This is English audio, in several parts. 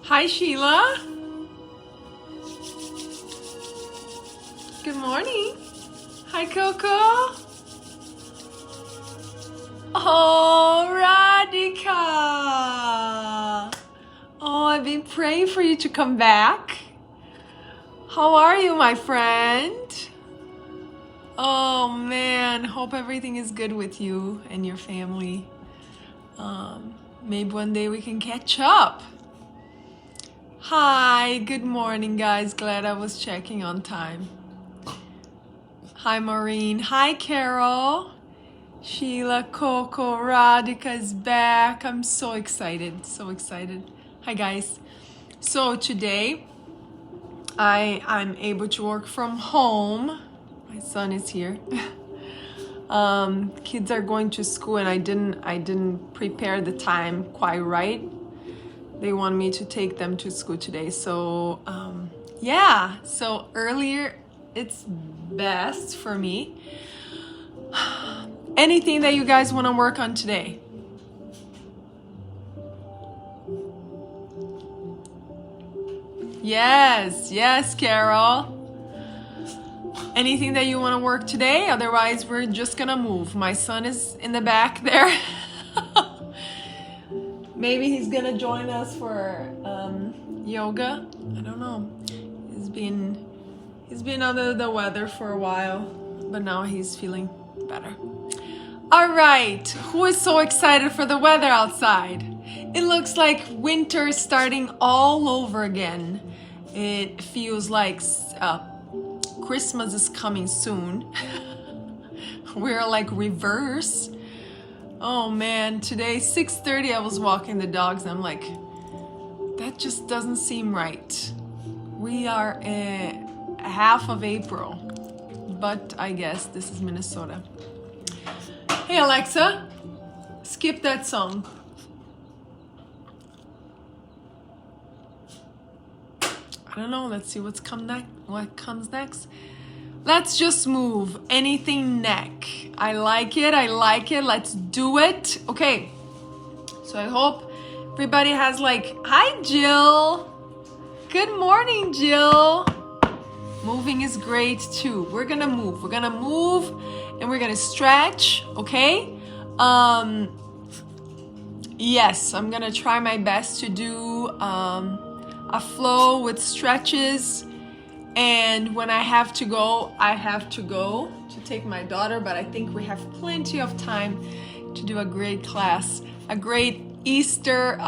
Hi, Sheila. Good morning. Hi, Coco. Oh, Radhika. Oh, I've been praying for you to come back. How are you, my friend? Oh, man. Hope everything is good with you and your family. Maybe one day we can catch up. Hi, good morning, guys. Glad I was checking on time. Hi, Maureen. Hi, Carol. Sheila, Coco, Radhika is back. I'm so excited, so excited. Hi, guys. So today, I'm able to work from home. My son is here. Kids are going to school, and I didn't prepare the time quite right. They want me to take them to school today. So yeah. So earlier, it's best for me. Anything that you guys want to work on today? Yes, Carol. Anything that you want to work today? Otherwise, we're just gonna move. My son is in the back there. Maybe he's gonna join us for yoga. I don't know. He's been under the weather for a while, but now he's feeling better. All right, who is so excited for the weather outside? It looks like winter is starting all over again. It feels like Christmas is coming soon. We're like reverse. Oh man, today 6:30 I was walking the dogs and I'm like, that just doesn't seem right. We are half of April, but I guess this is Minnesota. Hey Alexa, skip that song. I don't know, let's see what comes next. Let's just move. Anything neck. I like it, let's do it. Okay, so I hope everybody has hi Jill. Good morning, Jill. Moving is great too. We're gonna move and we're gonna stretch, okay? Yes, I'm gonna try my best to do a flow with stretches, and when I have to go to take my daughter, but I think we have plenty of time to do a great class, a great Easter,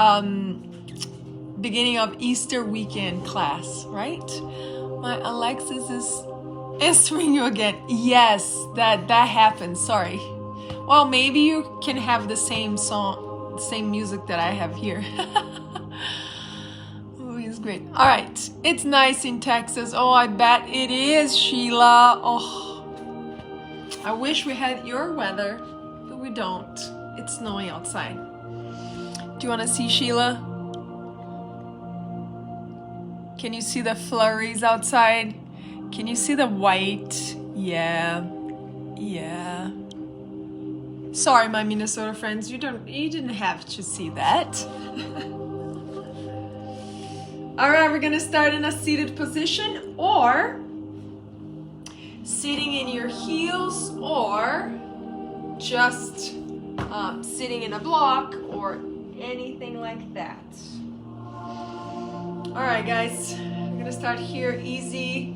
beginning of Easter weekend class, right? My Alexis is answering you again. Yes, that happens, sorry. Well, maybe you can have the same song, the same music that I have here. Great. All right. It's nice in Texas. Oh, I bet it is, Sheila. Oh, I wish we had your weather, but we don't. It's snowing outside. Do you want to see Sheila? Can you see the flurries outside? Can you see the white? Yeah. Sorry, my Minnesota friends. You didn't have to see that. All right, we're gonna start in a seated position or sitting in your heels or just sitting in a block or anything like that. All right, guys, we're gonna start here. Easy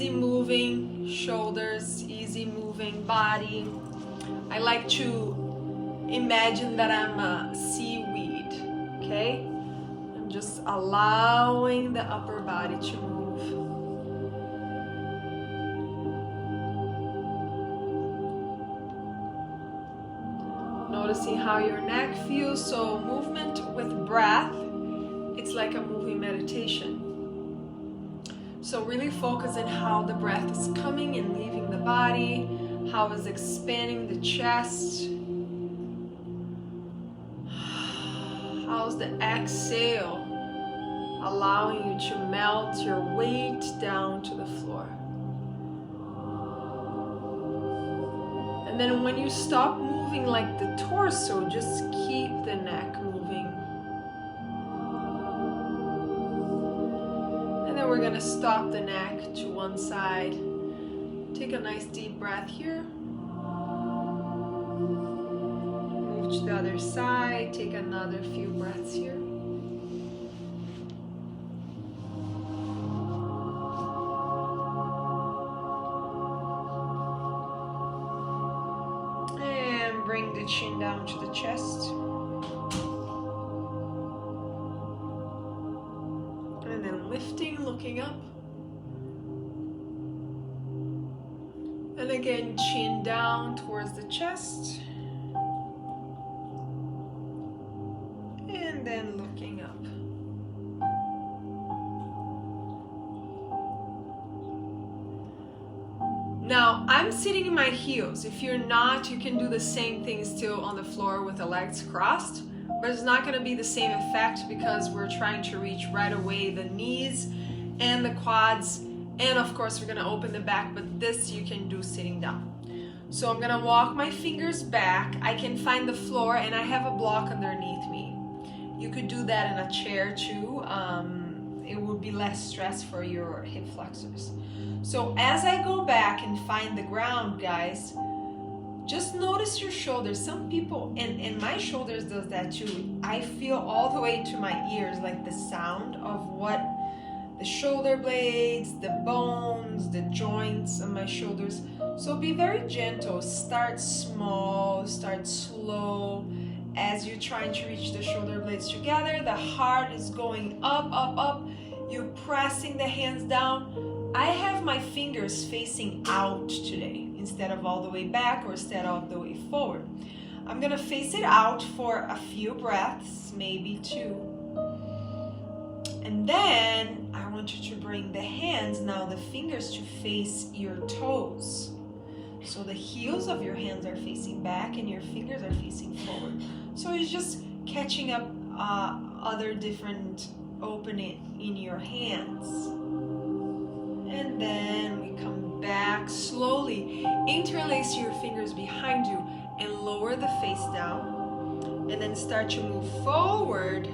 moving shoulders, easy moving body. I like to imagine that I'm a seaweed, okay? Just allowing the upper body to move. Noticing how your neck feels. So movement with breath, it's like a moving meditation. So really focus on how the breath is coming and leaving the body, how it's expanding the chest. How's the exhale allowing you to melt your weight down to the floor? And then when you stop moving like the torso, just keep the neck moving. we're gonna stop the neck to one side. Take a nice deep breath here. Move to the other side. Take another few breaths here. And bring the chin down to the chest. And then lifting, looking up. And again, chin down towards the chest. And then looking up. Now, I'm sitting in my heels. If you're not, you can do the same thing still on the floor with the legs crossed. But it's not going to be the same effect because we're trying to reach right away the knees and the quads. And of course, we're going to open the back, but this you can do sitting down. So I'm going to walk my fingers back. I can find the floor and I have a block underneath me. You could do that in a chair too. It would be less stress for your hip flexors. So as I go back and find the ground, guys, just notice your shoulders. Some people, and my shoulders does that too. I feel all the way to my ears, like the sound of what the shoulder blades, the bones, the joints on my shoulders. So be very gentle. Start small, start slow. As you're trying to reach the shoulder blades together, the heart is going up, up, up. You're pressing the hands down. I have my fingers facing out today instead of all the way back or instead of the way forward. I'm gonna face it out for a few breaths, maybe 2. And then I want you to bring the hands, now the fingers, to face your toes. So the heels of your hands are facing back and your fingers are facing forward. So it's just catching up other different opening in your hands. And then we come back slowly. Interlace your fingers behind you and lower the face down. And then start to move forward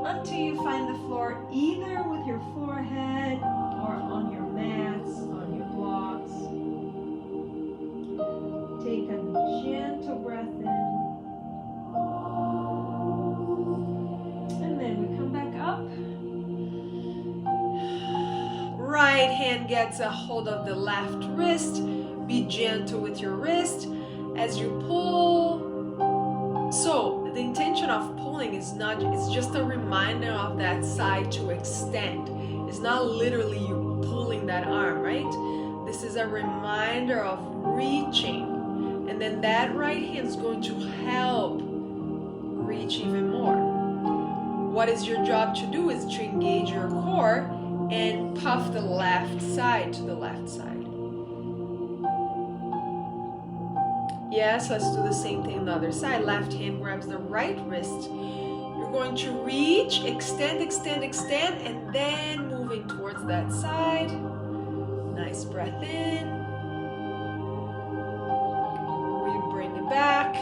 until you find the floor either with your forehead or on your mats, on your blocks. Take a gentle breath in. And then we come back up. Right hand gets a hold of the left wrist. Be gentle with your wrist as you pull. So the intention of pulling is not, it's just a reminder of that side to extend. It's not literally you pulling that arm, right? This is a reminder of reaching. And then that right hand is going to help reach even more. What is your job to do is to engage your core and puff the left side to the left side. Yes, let's do the same thing on the other side. Left hand grabs the right wrist. You're going to reach, extend, extend, extend, and then moving towards that side. Nice breath in. We bring it back.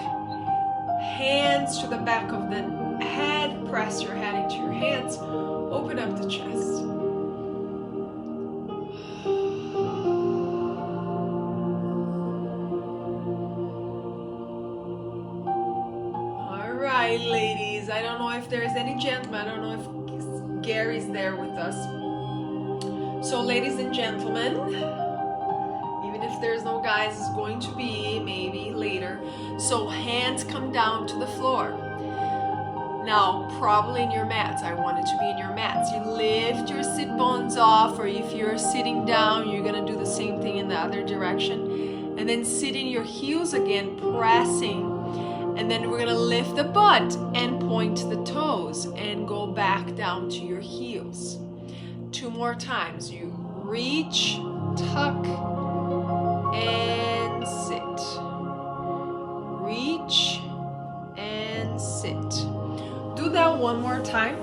Hands to the back of the head. Press your head into your hands. Open up the chest. Ladies, I don't know if there's any gentlemen. I don't know if Gary's there with us. So ladies and gentlemen, even if there's no guys, it's going to be maybe later. So hands come down to the floor. Now, probably in your mats. I want it to be in your mats. You lift your sit bones off, or if you're sitting down, you're gonna do the same thing in the other direction. And then sit in your heels again, pressing. And then we're gonna lift the butt and point the toes and go back down to your heels. 2 more times. You reach, tuck, and sit. Reach and sit. Do that one more time.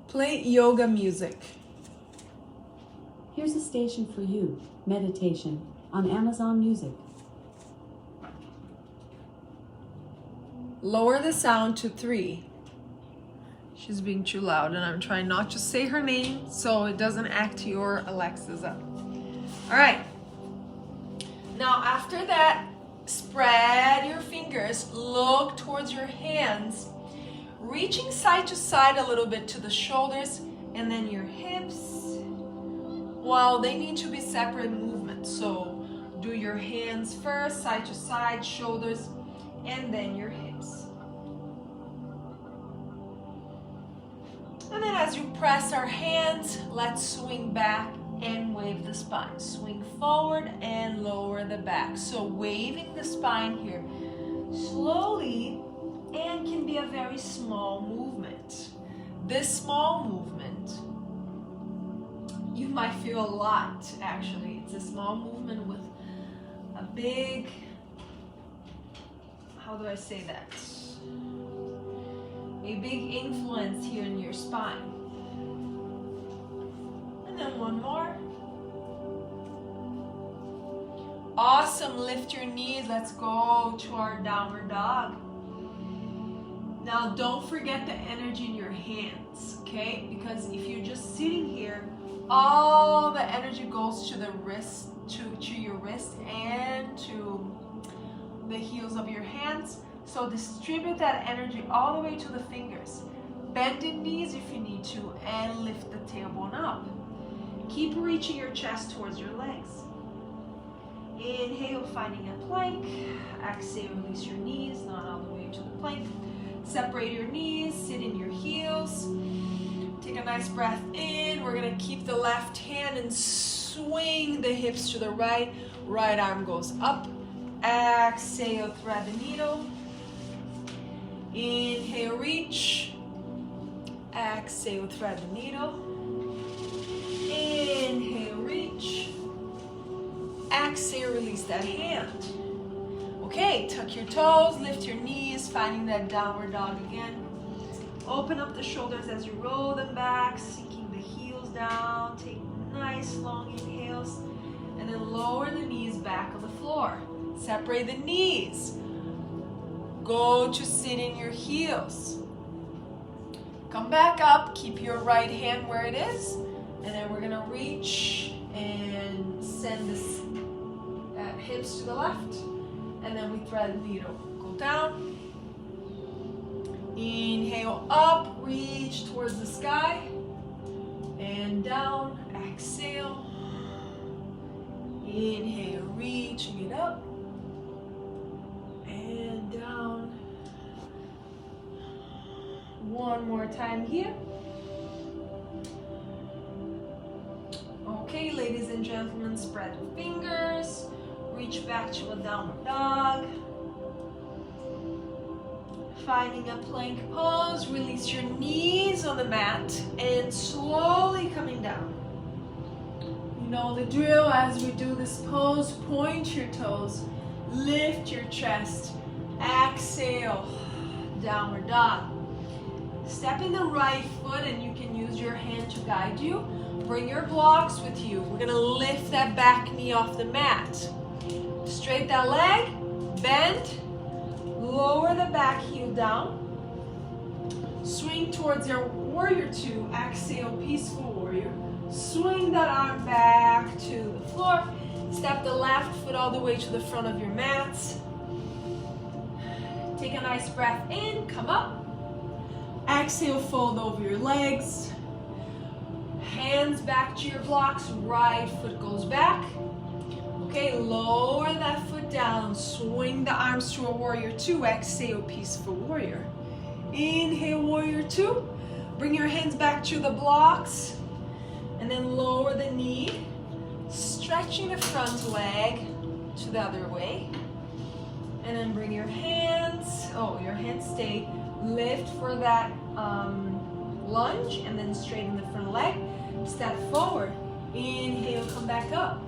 Play yoga music. Here's a station for you, meditation, on Amazon Music. Lower the sound to 3. She's being too loud and I'm trying not to say her name so it doesn't act your Alexa's up. All right. Now after that, spread your fingers, look towards your hands, reaching side to side a little bit to the shoulders and then your hips. Well, they need to be separate movements. So do your hands first, side to side, shoulders, and then your hips. And then as you press our hands, let's swing back and wave the spine. Swing forward and lower the back. So waving the spine here slowly and can be a very small movement. This small movement, you might feel a lot actually. It's a small movement with a big, how do I say that? A big influence here in your spine. And then one more. Awesome, lift your knees. Let's go to our downward dog. Now don't forget the energy in your hands, okay? Because if you're just sitting here, all the energy goes to the wrist, to your wrist and to the heels of your hands. So distribute that energy all the way to the fingers. Bend the knees if you need to and lift the tailbone up. Keep reaching your chest towards your legs. Inhale, finding a plank. Exhale, release your knees, not all the way to the plank. Separate your knees, sit in your heels. Take a nice breath in. We're gonna keep the left hand and swing the hips to the right. Right arm goes up. Exhale, thread the needle. Inhale, reach. Exhale, thread the needle. Inhale, reach. Exhale, release that hand. Okay, tuck your toes, lift your knees, finding that downward dog again. Open up the shoulders as you roll them back, sinking the heels down. Take nice long inhales, and then lower the knees back on the floor. Separate the knees. Go to sit in your heels. Come back up, keep your right hand where it is, and then we're gonna reach and send this hips to the left, and then we thread the needle. Go down. Inhale up, reach towards the sky, and down. Exhale. Inhale, reaching it up, and down. One more time here. Okay, ladies and gentlemen, spread the fingers. Reach back to a downward dog. Finding a plank pose, release your knees on the mat and slowly coming down. You know the drill. As we do this pose, point your toes, lift your chest, exhale, downward dog. Step in the right foot and you can use your hand to guide you. Bring your blocks with you. We're gonna lift that back knee off the mat. Straight that leg, bend, lower the back heel down. Swing towards your warrior two. Exhale, peaceful warrior. Swing that arm back to the floor. Step the left foot all the way to the front of your mat. Take a nice breath in, come up. Exhale, fold over your legs. Hands back to your blocks, right foot goes back. Okay, lower that foot down, swing the arms to a warrior two. Exhale, peaceful warrior. Inhale, warrior two. Bring your hands back to the blocks and then lower the knee, stretching the front leg to the other way. And then bring your hands, your hands stay, lift for that lunge and then straighten the front leg. Step forward, inhale, come back up.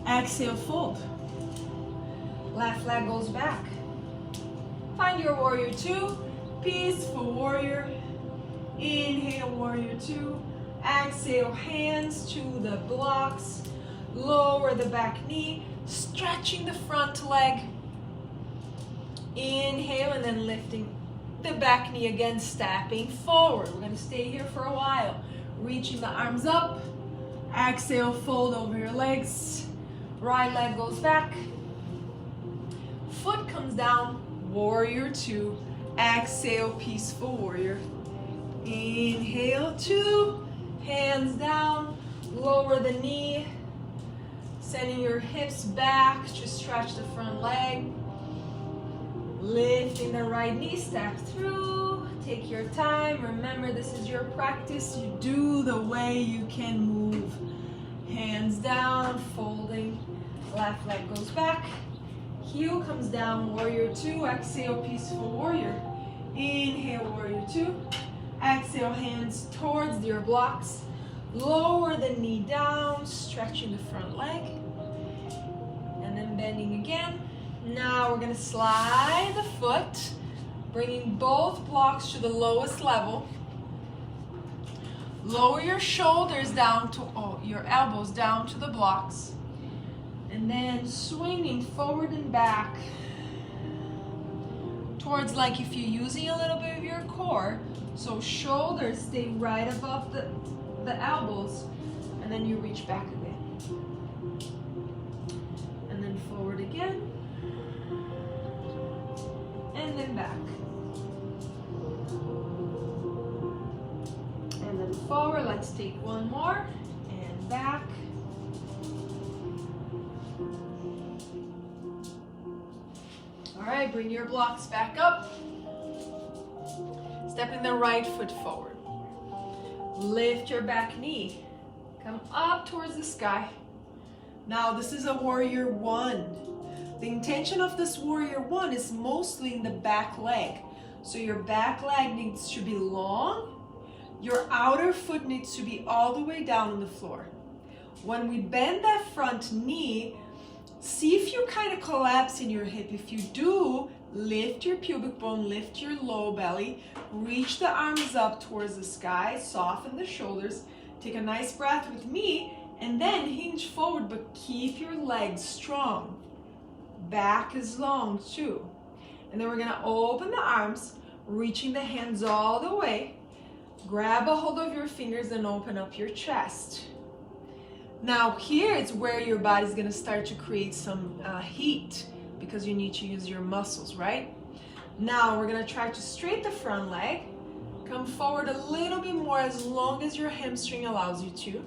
Exhale, fold. Left leg goes back. Find your warrior two, peaceful warrior. Inhale, warrior two. Exhale, hands to the blocks. Lower the back knee, stretching the front leg. Inhale and then lifting the back knee again, stepping forward. We're gonna stay here for a while. Reaching the arms up. Exhale, fold over your legs. Right leg goes back. Foot comes down, warrior two. Exhale, peaceful warrior. Inhale, two. Hands down, lower the knee. Sending your hips back to stretch the front leg. Lifting the right knee, step through. Take your time. Remember, this is your practice. You do the way you can move. Hands down, folding. Left leg goes back. Heel comes down, warrior two. Exhale, peaceful warrior. Inhale, warrior two. Exhale, hands towards your blocks. Lower the knee down, stretching the front leg. And then bending again. Now we're gonna slide the foot, bringing both blocks to the lowest level. Lower your shoulders down to, your elbows down to the blocks. And then swinging forward and back towards, like if you're using a little bit of your core, so shoulders stay right above the elbows, and then you reach back again. And then forward again. And then back. And then forward, let's take one more, and back. All right, bring your blocks back up. Stepping the right foot forward. Lift your back knee. Come up towards the sky. Now this is a warrior one. The intention of this warrior one is mostly in the back leg. So your back leg needs to be long. Your outer foot needs to be all the way down on the floor. When we bend that front knee, see if you kind of collapse in your hip. If you do, lift your pubic bone, lift your low belly, reach the arms up towards the sky, soften the shoulders, take a nice breath with me, and then hinge forward, but keep your legs strong. Back is long too. And then we're gonna open the arms, reaching the hands all the way. Grab a hold of your fingers and open up your chest. Now here is where your body's gonna start to create some heat, because you need to use your muscles, right? Now we're gonna try to straighten the front leg. Come forward a little bit more, as long as your hamstring allows you to.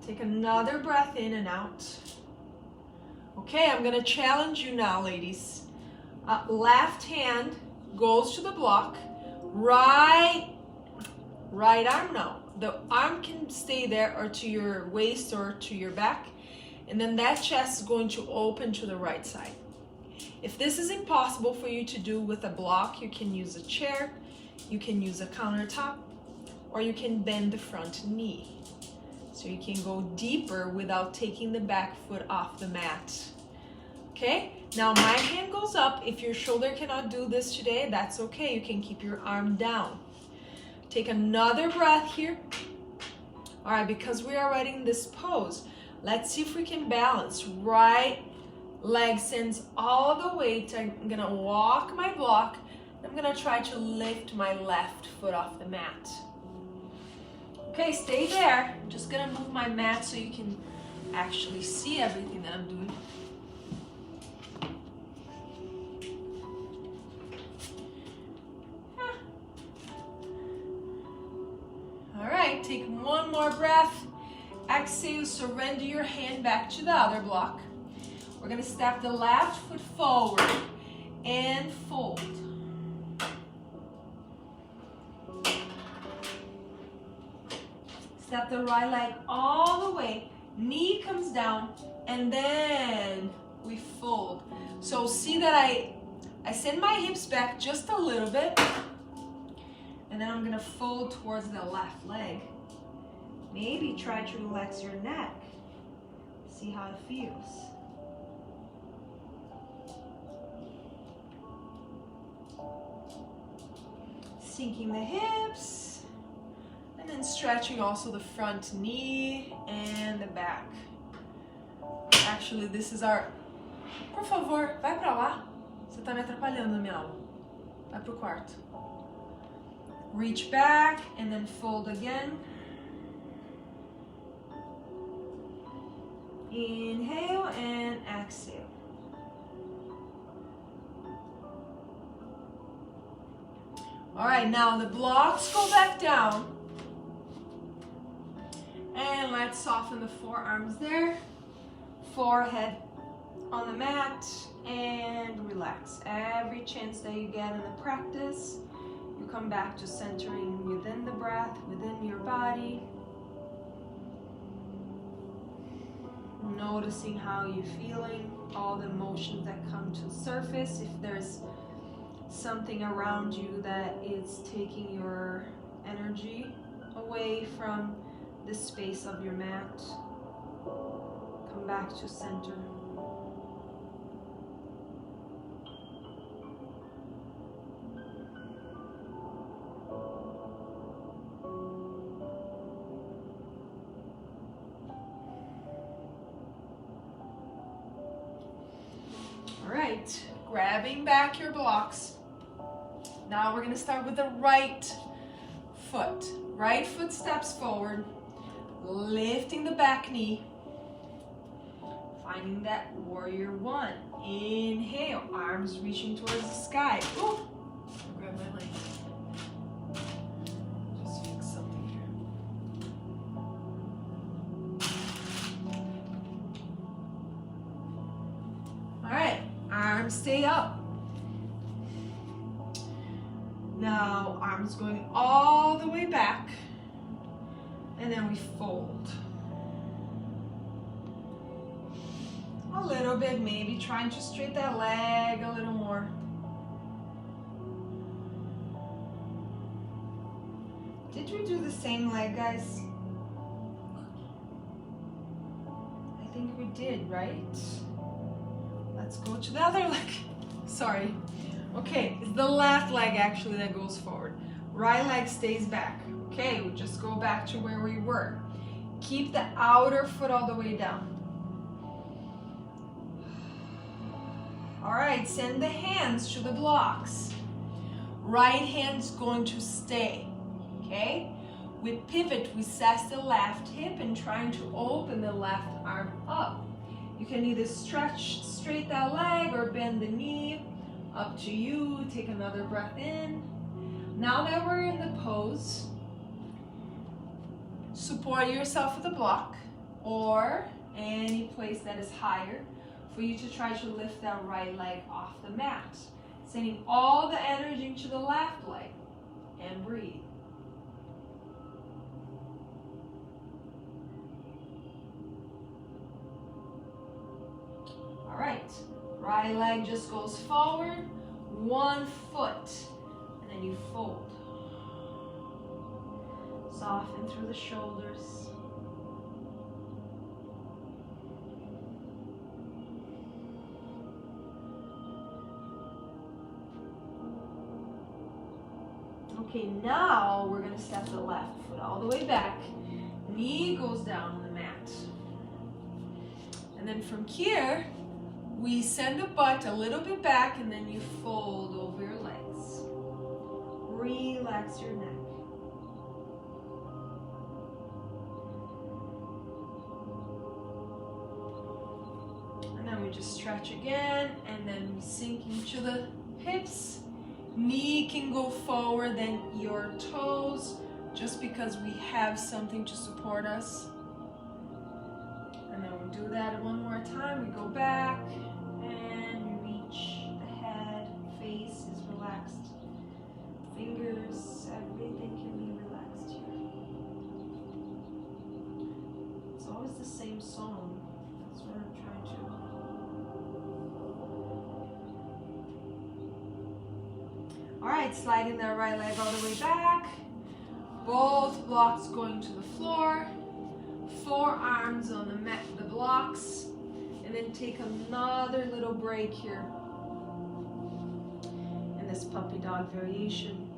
Take another breath in and out. Okay, I'm gonna challenge you now, ladies. Left hand goes to the block. Right arm, no. The arm can stay there, or to your waist or to your back. And then that chest is going to open to the right side. If this is impossible for you to do with a block, you can use a chair, you can use a countertop, or you can bend the front knee. So you can go deeper without taking the back foot off the mat. Okay, now my hand goes up. If your shoulder cannot do this today, that's okay. You can keep your arm down. Take another breath here. All right, because we are already in this pose, let's see if we can balance. Right leg sends all the weight. I'm gonna walk my block. I'm gonna try to lift my left foot off the mat. Okay, stay there. I'm just gonna move my mat so you can actually see everything that I'm doing. All right, take one more breath. Exhale, surrender your hand back to the other block. We're gonna step the left foot forward and fold. Step the right leg all the way, knee comes down, and then we fold. So see that I send my hips back just a little bit, and then I'm gonna fold towards the left leg. Maybe try to relax your neck. See how it feels. Sinking the hips, and then stretching also the front knee and the back. Actually, this is our... Por favor, vai pra lá. Você tá me atrapalhando na minha aula. Vai pro quarto. Reach back and then fold again. Inhale and exhale. All right, now the blocks go back down. And let's soften the forearms there. Forehead on the mat and relax. Every chance that you get in the practice, you come back to centering within the breath, within your body. Noticing how you're feeling, all the emotions that come to the surface. If there's something around you that is taking your energy away from the space of your mat, come back to center. All right, grabbing back your blocks. Now we're gonna start with the right foot. Right foot steps forward, lifting the back knee, finding that warrior one. Inhale, arms reaching towards the sky. Ooh, grab my leg. Just fix something here. All right, arms stay up. Now, arms going all the way back, and then we fold. A little bit, maybe trying to straighten that leg a little more. Did we do the same leg, guys? I think we did, right? Let's go to the other leg. Sorry. Okay, it's the left leg actually that goes forward. Right leg stays back. Okay, we'll just go back to where we were. Keep the outer foot all the way down. All right, send the hands to the blocks. Right hand's going to stay, okay? We pivot, we recess the left hip and trying to open the left arm up. You can either stretch straight that leg or bend the knee. Up to you. Take another breath in. Now that we're in the pose, support yourself with a block or any place that is higher for you to try to lift that right leg off the mat. Sending all the energy into the left leg and breathe. All right. Right leg just goes forward, one foot, and then you fold. Soften through the shoulders. Okay, now we're gonna step the left foot all the way back. Knee goes down on the mat. And then from here, we send the butt a little bit back and then you fold over your legs. Relax your neck. And then we just stretch again and then we sink into the hips. Knee can go forward than your toes just because we have something to support us. And then we do that one more time. We go back and we reach the head, face is relaxed. Fingers, everything can be relaxed here. It's always the same song. That's what I'm trying to. All right, sliding that right leg all the way back. Both blocks going to the floor. Forearms on the mat, the blocks, and then take another little break here in this puppy dog variation.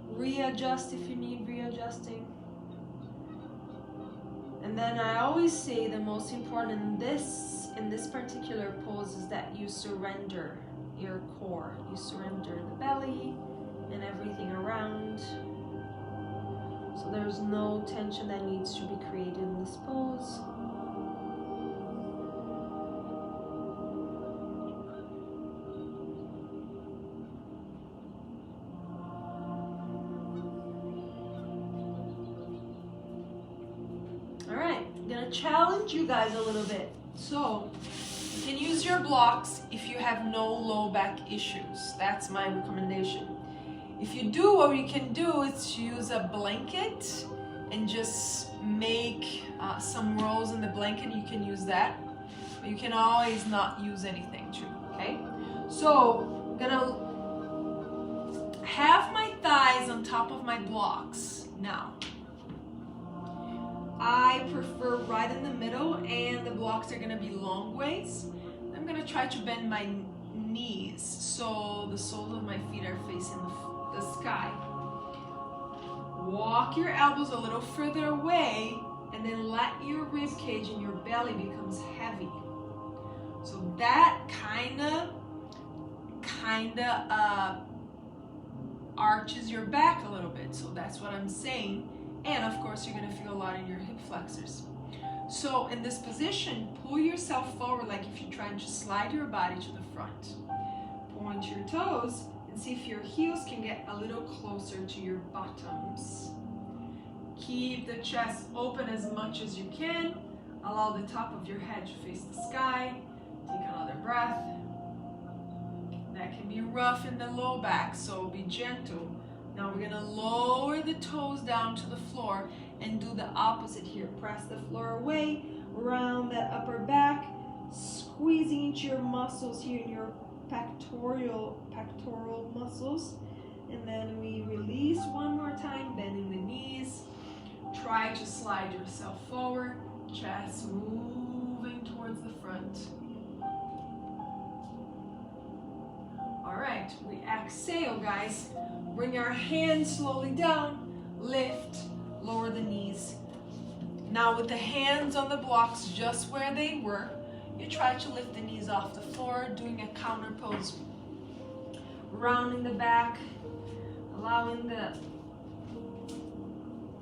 Readjust if you need readjusting. And then I always say the most important in this particular pose is that you surrender your core. You surrender the belly and everything around. So there's no tension that needs to be created in this pose. All right, I'm gonna challenge you guys a little bit. So you can use your blocks if you have no low back issues. That's my recommendation. If you do, what you can do is to use a blanket and just make some rolls in the blanket. You can use that. But you can always not use anything too, okay? So I'm gonna have my thighs on top of my blocks now. I prefer right in the middle, and the blocks are gonna be long ways. I'm gonna try to bend my knees so the soles of my feet are facing the sky. Walk your elbows a little further away, and then let your rib cage and your belly becomes heavy. So that kinda arches your back a little bit. So that's what I'm saying. And of course, you're gonna feel a lot in your hip flexors. So in this position, pull yourself forward like if you're trying to slide your body to the front. Point your toes and see if your heels can get a little closer to your bottoms. Keep the chest open as much as you can. Allow the top of your head to face the sky. Take another breath. That can be rough in the low back, so be gentle. Now we're gonna lower the toes down to the floor and do the opposite here. Press the floor away, round that upper back, squeezing into your muscles here in your pectoral muscles. And then we release one more time, bending the knees. Try to slide yourself forward, chest moving towards the front. All right, we exhale, guys. Bring our hands slowly down, lift, lower the knees. Now with the hands on the blocks just where they were, you try to lift the knees off the floor, doing a counter pose. Rounding the back, allowing the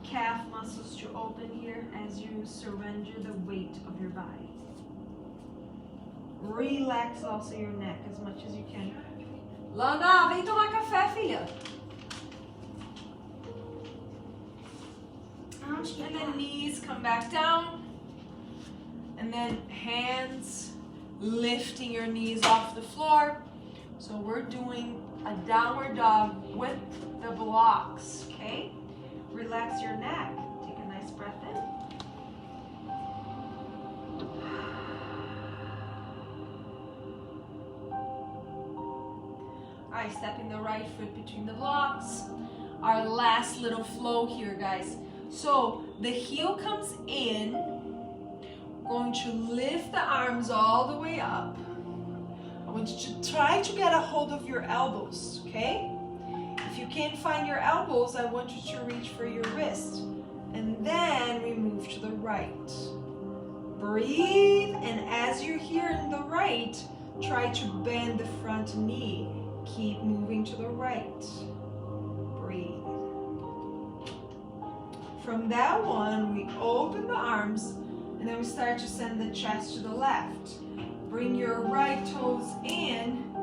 calf muscles to open here as you surrender the weight of your body. Relax also your neck as much as you can. Lana, vem tomar café, filha. And then knees come back down. And then hands lifting your knees off the floor. So we're doing a downward dog with the blocks, okay? Relax your neck. Take a nice breath in. All right, stepping the right foot between the blocks. Our last little flow here, guys. So the heel comes in, going to lift the arms all the way up. I want you to try to get a hold of your elbows, okay? If you can't find your elbows, I want you to reach for your wrist. And then we move to the right. Breathe, and as you're here in the right, try to bend the front knee. Keep moving to the right. Breathe. From that one, we open the arms, and then we start to send the chest to the left. Bring your right toes in,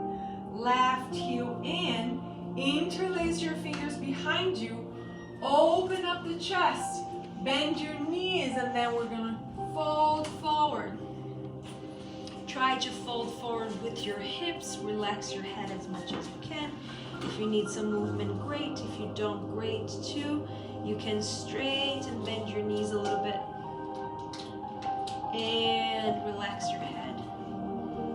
left heel in, interlace your fingers behind you, open up the chest, bend your knees, and then we're gonna fold forward. Try to fold forward with your hips, relax your head as much as you can. If you need some movement, great. If you don't, great too. You can straight and bend your knees a little bit. And relax your head.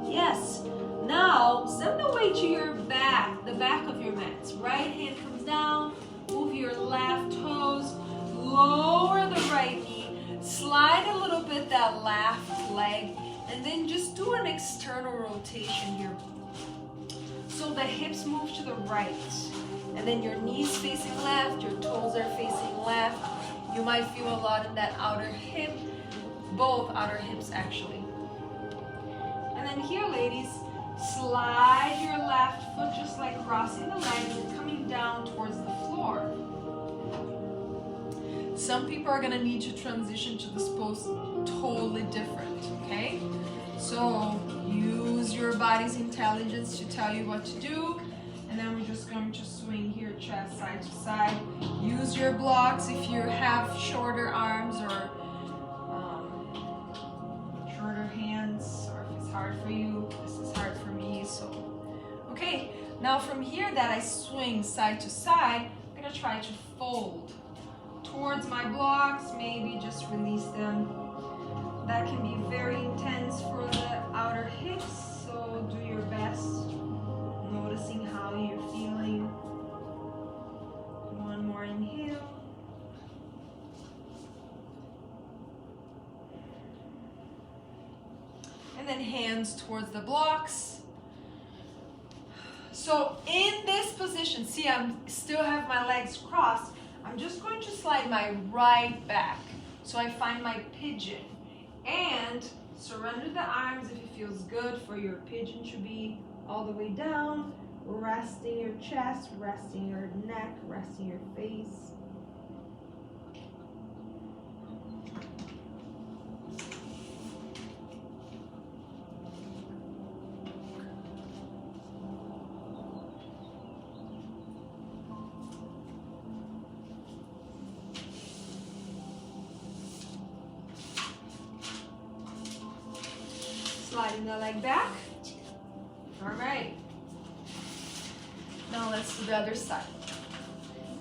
Yes. Now, send the weight to your back, the back of your mats. Right hand comes down. Move your left toes. Lower the right knee. Slide a little bit that left leg. And then just do an external rotation here. So the hips move to the right. And then your knees facing left, your toes are facing left. You might feel a lot in that outer hip, both outer hips actually. And then here, ladies, Slide your left foot just like crossing the legs and coming down towards the floor. Some people are gonna need to transition to this pose totally different, okay? So use your body's intelligence to tell you what to do. And then we're just going to swing here, chest side to side. Use your blocks if you have shorter arms or shorter hands, or if it's hard for you. This is hard for me, so. Okay, now from here that I swing side to side, I'm gonna try to fold towards my blocks, maybe just release them. That can be very intense for the outer hips, so do your best, noticing how you're feeling. One more inhale. And then hands towards the blocks. So in this position, see, I still have my legs crossed. I'm just going to slide my right back. So I find my pigeon. And surrender the arms if it feels good for your pigeon to be all the way down. Resting your chest, resting your neck, resting your face. Sliding the leg back. All right. Now let's do the other side.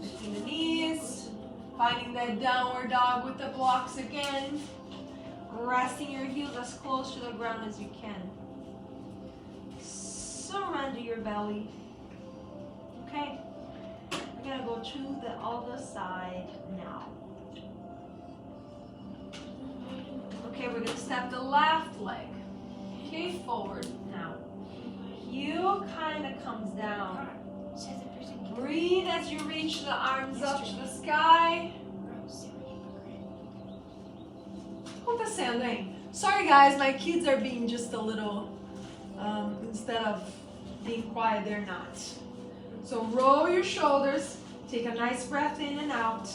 Lifting the knees, finding that downward dog with the blocks again. Resting your heels as close to the ground as you can. Surrender your belly. Okay. We're gonna go to the other side now. Okay, we're gonna step the left leg. Okay, forward now. Heel kind of comes down. Breathe as you reach the arms up to the sky. Acontecendo, hein? Sorry guys, my kids are being just a little, instead of being quiet, they're not. So roll your shoulders, take a nice breath in and out.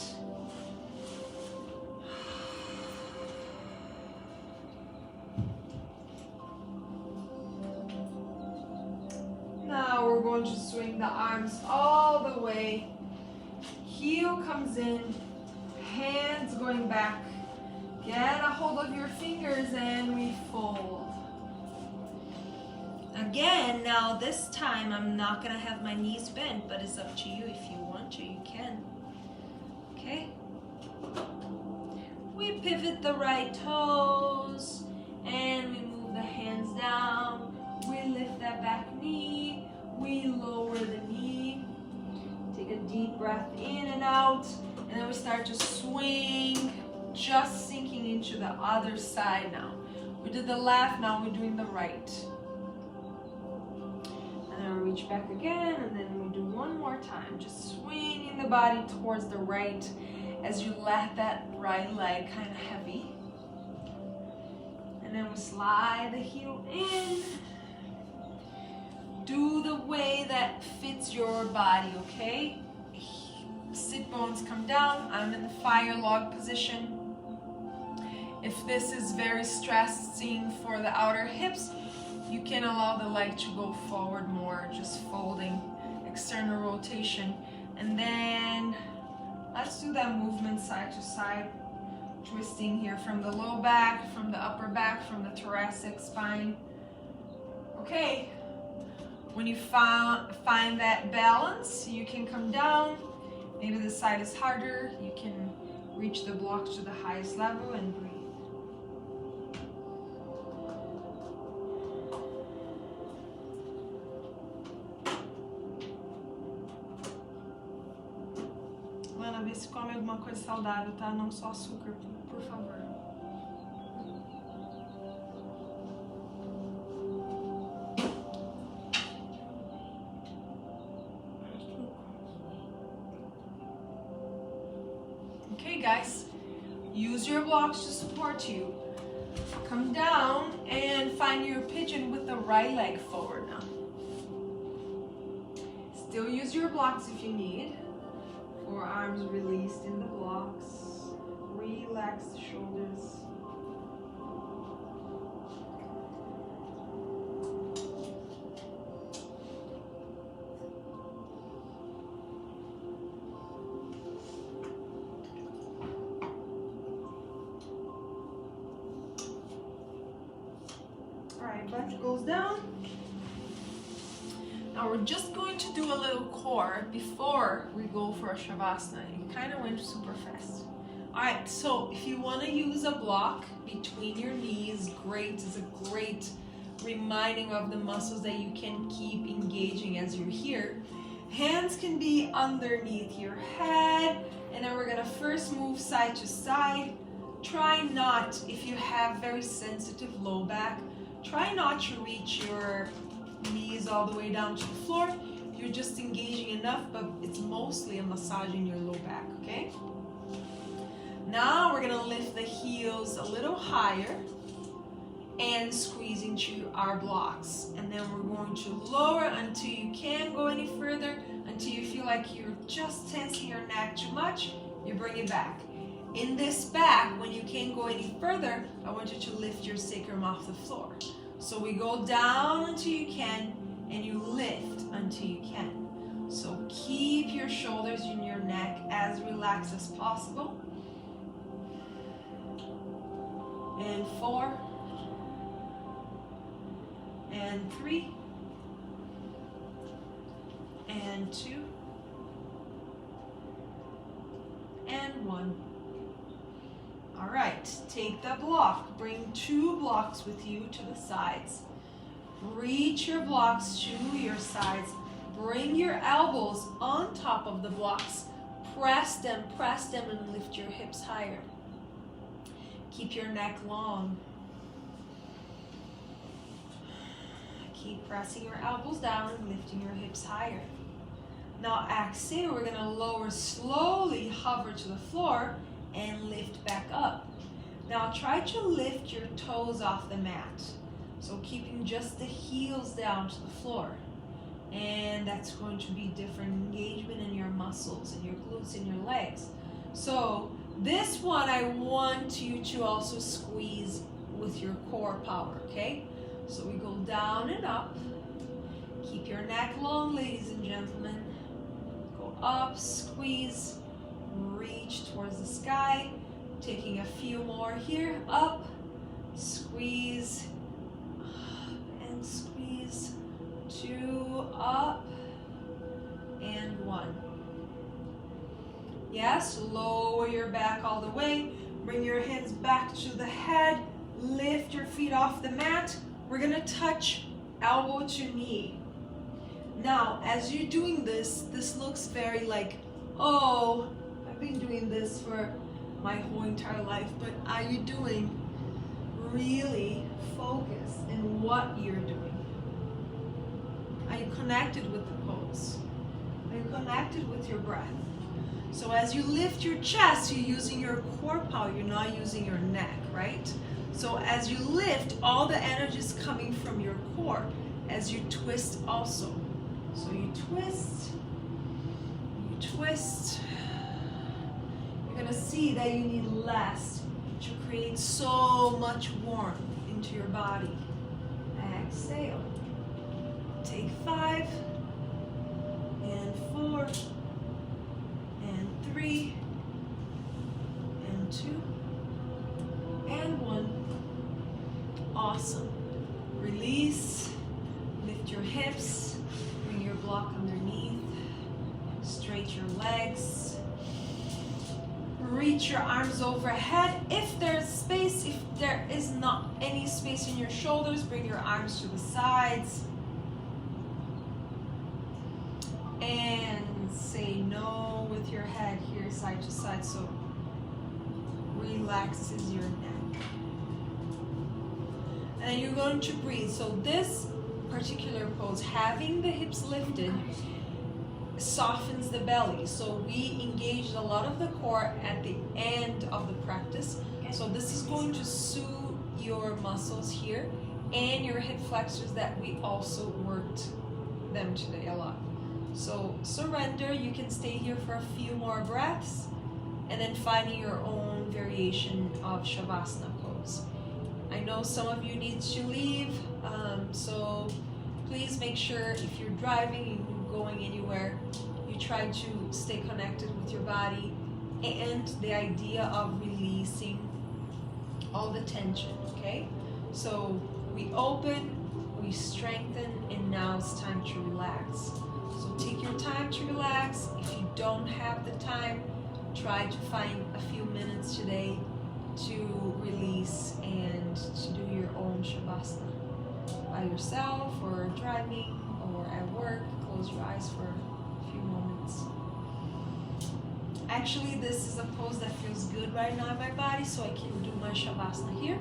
Now we're going to swing the arms all the way. Heel comes in, hands going back. Get a hold of your fingers and we fold. Again, now this time I'm not gonna have my knees bent, but it's up to you. If you want to, you can. Okay? We pivot the right toes and we move the hands down. We lift that back knee, we lower the knee. Take a deep breath in and out, and then we start to swing, just sinking into the other side now. We did the left, now we're doing the right. And then we reach back again, and then we do one more time. Just swinging the body towards the right as you let that right leg kind of heavy. And then we slide the heel in. Do the way that fits your body, okay? Sit bones come down. I'm in the fire log position. If this is very stressing for the outer hips, you can allow the leg to go forward more, just folding, external rotation. And then let's do that movement side to side, twisting here from the low back, from the upper back, from the thoracic spine. Okay. When you find that balance, you can come down. Maybe the side is harder. You can reach the blocks to the highest level and breathe. Lana, vê se come alguma coisa saudável, tá? Não só açúcar, por favor. Okay guys, use your blocks to support you. Come down and find your pigeon with the right leg forward now. Still use your blocks if you need. Forearms released in the blocks. Relax the shoulders. Alright, butt goes down. Now we're just going to do a little core before we go for a Shavasana. It kind of went super fast. Alright, so if you want to use a block between your knees, great. It's a great reminding of the muscles that you can keep engaging as you're here. Hands can be underneath your head, and then we're going to first move side to side. Try not, if you have very sensitive low back, try not to reach your knees all the way down to the floor. You're just engaging enough, but it's mostly a massage in your low back, okay? Now we're gonna lift the heels a little higher and squeeze into our blocks. And then we're going to lower until you can't go any further, until you feel like you're just tensing your neck too much, you bring it back. In this back, when you can't go any further, I want you to lift your sacrum off the floor. So we go down until you can, and you lift until you can. So keep your shoulders and your neck as relaxed as possible. And 4, and 3, and 2, and 1. All right, take the block, bring 2 blocks with you to the sides. Reach your blocks to your sides. Bring your elbows on top of the blocks. Press them, and lift your hips higher. Keep your neck long. Keep pressing your elbows down and lifting your hips higher. Now exhale, we're gonna lower slowly, hover to the floor, and lift back up. Now try to lift your toes off the mat. So keeping just the heels down to the floor. And that's going to be different engagement in your muscles and your glutes and your legs. So this one I want you to also squeeze with your core power, okay? So we go down and up. Keep your neck long, ladies and gentlemen. Go up, squeeze, reach towards the sky. Taking a few more here. Up, squeeze, and squeeze. 2, up, and 1. Yes, lower your back all the way. Bring your hands back to the head. Lift your feet off the mat. We're gonna touch elbow to knee. Now, as you're doing this, this looks very like, oh, I've been doing this for my whole entire life, but are you doing really focus in what you're doing? Are you connected with the pose? Are you connected with your breath? So as you lift your chest, you're using your core power, you're not using your neck, right? So as you lift, all the energy is coming from your core. As you twist also. So you twist, you're gonna see that you need less to create so much warmth into your body. Exhale. Take 5, and 4, and 3, and 2, and 1. Awesome. Release, lift your hips, bring your block underneath, straighten your legs, reach your arms overhead. If there's space, if there is not any space in your shoulders, bring your arms to the sides. And say no with your head here side to side, so relaxes your neck. And then you're going to breathe. So this particular pose, having the hips lifted, softens the belly. So we engaged a lot of the core at the end of the practice. So this is going to soothe your muscles. muscles here and your hip flexors that we also worked them today a lot. So surrender. You can stay here for a few more breaths and then finding your own variation of Shavasana pose. I know some of you need to leave, so please make sure if you're driving and going anywhere, you try to stay connected with your body and the idea of releasing all the tension, okay? So we open, we strengthen, and now it's time to relax. So take your time to relax. If you don't have the time, try to find a few minutes today to release and to do your own Shavasana by yourself or driving or at work. Close your eyes for a few moments. Actually, this is a pose that feels good right now in my body, so I can do my Shavasana here.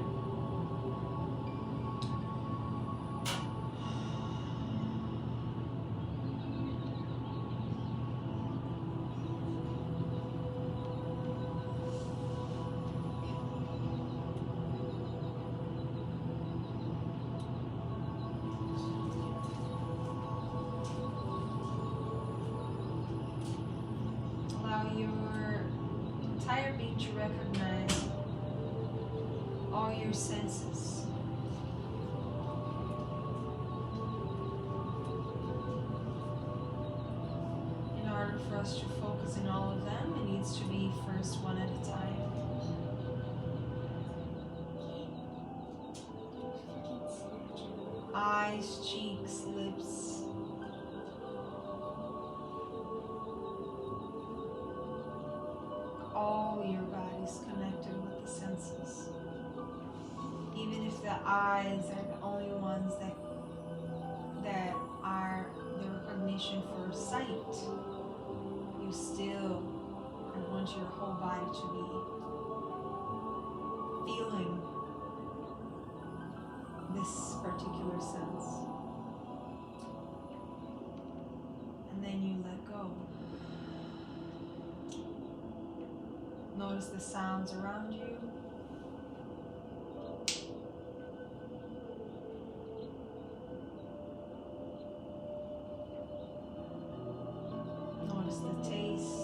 Your entire being to recognize all your senses. In order for us to focus in all of them, it needs to be first one at a time. Eyes, cheeks, lips. All your body's connected with the senses. Even if the eyes are the only ones that are the recognition for sight, you still want your whole body to be feeling this particular sense. And then you let go. Notice the sounds around you. Notice the taste.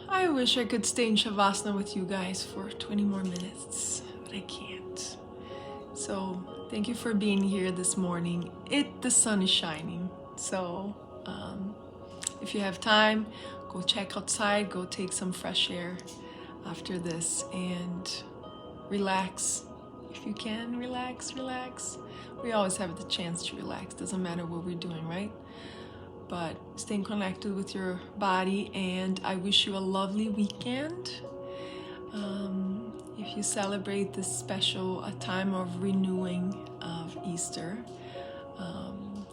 I wish I could stay in Shavasana with you guys for 20 more minutes, but I can't. So thank you for being here this morning. The sun is shining, so if you have time, go check outside, go take some fresh air after this and relax. If you can, relax. We always have the chance to relax, doesn't matter what we're doing, right? But staying connected with your body, and I wish you a lovely weekend. If you celebrate this special a time of renewing of Easter,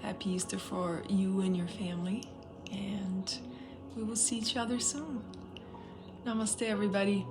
happy Easter for you and your family, and we will see each other soon. Namaste, everybody.